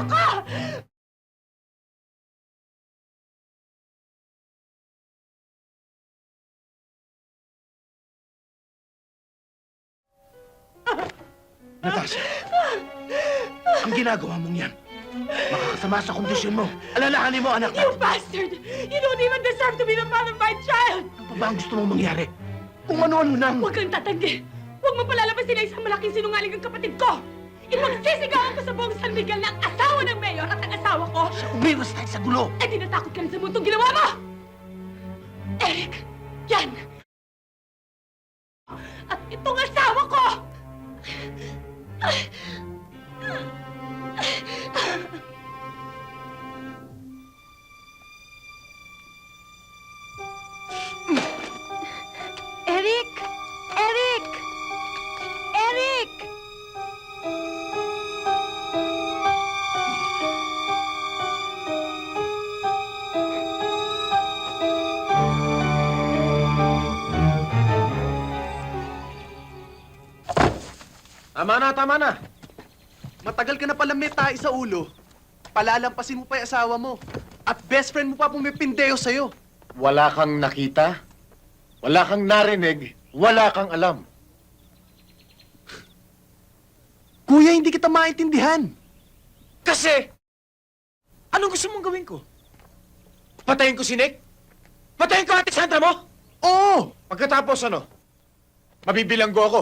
ko! Natasha, ang ginagawa mong yan, makakasama sa kondisyon mo. Alalahanin mo, anak You natin. bastard! You don't even deserve to be the mother of my child! Ano pa ba ang gusto mong mangyari? Kung ano-ano nang... Huwag kang tatanggi! Huwag mo palalabasin na isang malaking sinungaling ang kapatid ko! Ipagsisigawan ko sa buong San Miguel na ang asawa ng mayor at ang asawa ko! Umiwas tayo sa gulo! Eh di natakot ka na sa mundong ginawa mo! Eric! Yan! At itong asawa ko! Eric! Eric! Eric! Tama na, tama na. Matagal ka na pala may tae sa ulo. Palalampasin mo pa yung asawa mo. At best friend mo pa pumipindeo sa'yo. Wala kang nakita, wala kang narinig, wala kang alam. Kuya, hindi kita maintindihan. Kasi, anong gusto mong gawin ko? Patayin ko si Nick? Patayin ko Ate Sandra mo? Oo! Pagkatapos ano? Mabibilanggo ako.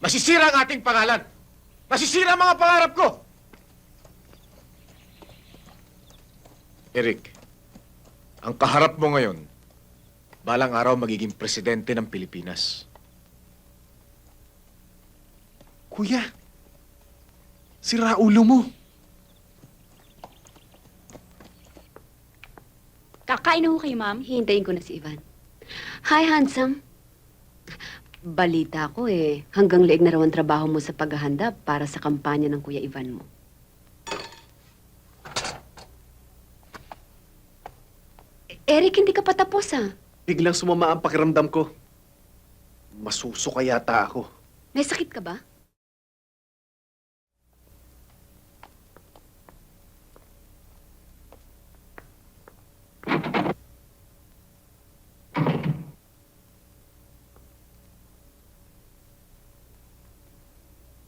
Masisira ang ating pangalan. Masisira ang mga pangarap ko. Eric, ang kaharap mo ngayon, balang araw magiging presidente ng Pilipinas. Kuya, sira ulo mo. Kakain na ho kayo, ma'am. Hihintayin ko na si Ivan. Hi, handsome. Balita ko hanggang leeg na raw ang trabaho mo sa paghahanda para sa kampanya ng Kuya Ivan mo. Eric, hindi ka pa tapos, Biglang sumama ang pakiramdam ko. Masusuka yata ako. May sakit ka ba?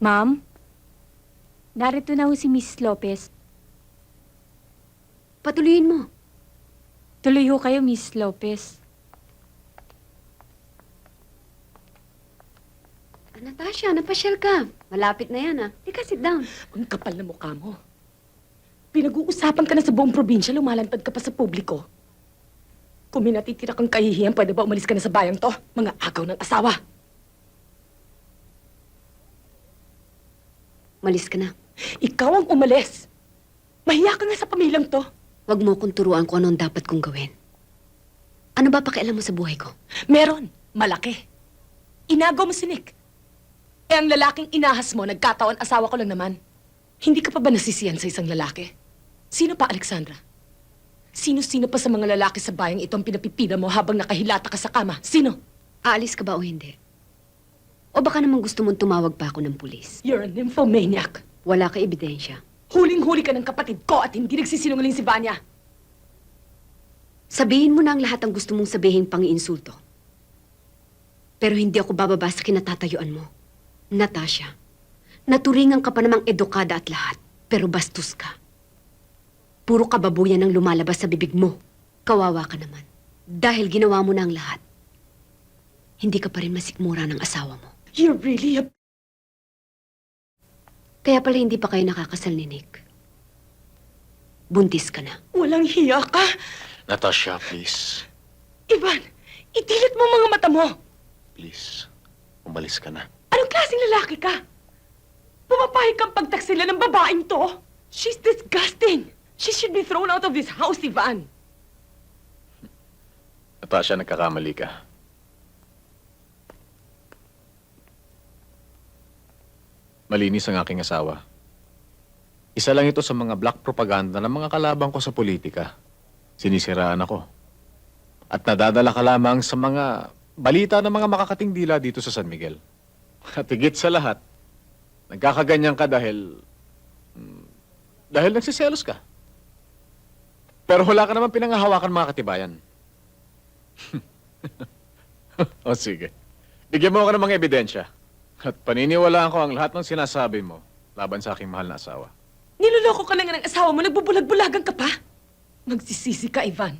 Ma'am, narito na ho si Miss Lopez. Patuloyin mo. Tuloy ho kayo, Miss Lopez. Natasha, napasyal ka. Malapit na yan, Tika, sit down. Ang kapal na mukha mo. Pinag-uusapan ka na sa buong probinsya, lumalantad ka pa sa publiko. Kung may natitira kang kahihiyan, pwede ba umalis ka na sa bayang to? Mga agaw ng asawa. Malis ka na. Ikaw ang umalis. Mahiya ka nga sa pamilyang to. Huwag mo kong turuan kung ano ang dapat kong gawin. Ano ba pakialam mo sa buhay ko? Meron. Malaki. Inagaw mo si Nick. Ang lalaking inahas mo, nagkataon asawa ko lang naman. Hindi ka pa ba nasisiyan sa isang lalaki? Sino pa, Alexandra? Sino-sino pa sa mga lalaki sa bayang ito ang pinapipida mo habang nakahilata ka sa kama? Sino? Aalis ka ba o hindi? O baka naman gusto mong tumawag pa ako ng pulis? You're a nymphomaniac. Wala ka ebidensya. Huling-huli ka ng kapatid ko at hindi nagsisinungaling si Vanya. Sabihin mo na ang lahat ang gusto mong sabihin pang-iinsulto. Pero hindi ako bababa sa kinatatayuan mo. Natasha, naturingan ka pa namang edukada at lahat, pero bastos ka. Puro kababuyan ang lumalabas sa bibig mo. Kawawa ka naman. Dahil ginawa mo na ang lahat, hindi ka pa rin masikmura ng asawa mo. You're really a... Kaya pala hindi pa kayo nakakasal ni Nick. Buntis ka na. Walang hiya ka. Natasha, please. Ivan, itilit mo ang mga mata mo. Please. Umalis ka na. Anong klaseng lalaki ka? Pumapahig kang pagtaksila ng babaeng to? She's disgusting. She should be thrown out of this house, Ivan. Natasha, nagkakamali ka. Malinis ang aking asawa. Isa lang ito sa mga black propaganda ng mga kalabang ko sa politika. Sinisiraan ako. At nadadala ka lamang sa mga balita ng mga makakating dila dito sa San Miguel. At higit sa lahat, nagkakaganyan ka dahil Dahil nagsiselos ka. Pero wala ka naman pinangahawakan mga katibayan. O sige. Bigyan mo ako ng mga ebidensya. At paniniwalaan ko ang lahat ng sinasabi mo laban sa aking mahal na asawa. Niloloko ka na nga ng asawa mo, nagbubulag-bulagan ka pa. Magsisisi ka, Ivan.